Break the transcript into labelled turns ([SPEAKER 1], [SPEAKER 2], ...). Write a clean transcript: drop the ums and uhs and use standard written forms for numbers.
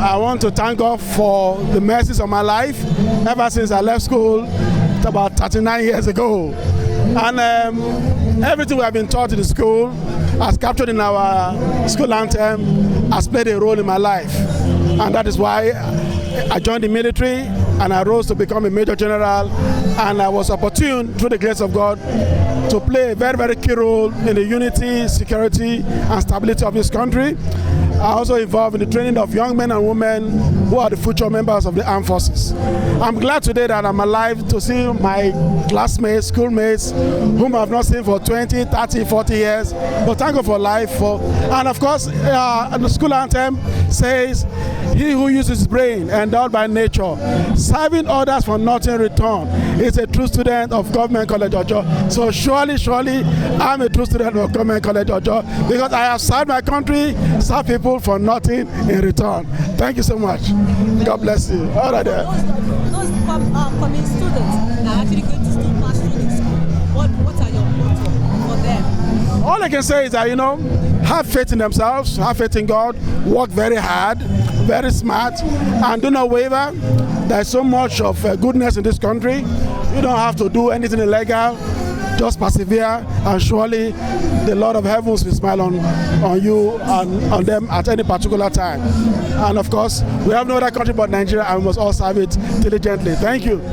[SPEAKER 1] I want to thank God for the mercies of my life ever since I left school about 39 years ago. And everything we have been taught in the school, as captured in our school anthem, has played a role in my life. And that is why I joined the military and I rose to become a Major General, and I was opportune, through the grace of God, to play a very, very key role in the unity, security, and stability of this country. I also involved in the training of young men and women who are the future members of the armed forces. I'm glad today that I'm alive to see my classmates, schoolmates, whom I've not seen for 20, 30, 40 years, but thank God for life. And of course, the school anthem says, "He who uses his brain, endowed by nature, serving others for nothing in return, is a true student of Government College Ojo." So surely, I'm a true student of Government College Ojo, because I have served my country, served people for nothing in return. Thank you so much. God bless you. All right there.
[SPEAKER 2] Those coming students are actually going to still pass through this school. What are your motto for them?
[SPEAKER 1] All I can say is that, have faith in themselves, have faith in God, work very hard, very smart, and do not waver. There's so much of goodness in this country. You don't have to do anything illegal. Just persevere, and surely the Lord of heavens will smile on you and on them at any particular time. And of course, we have no other country but Nigeria, and we must all serve it diligently. Thank you.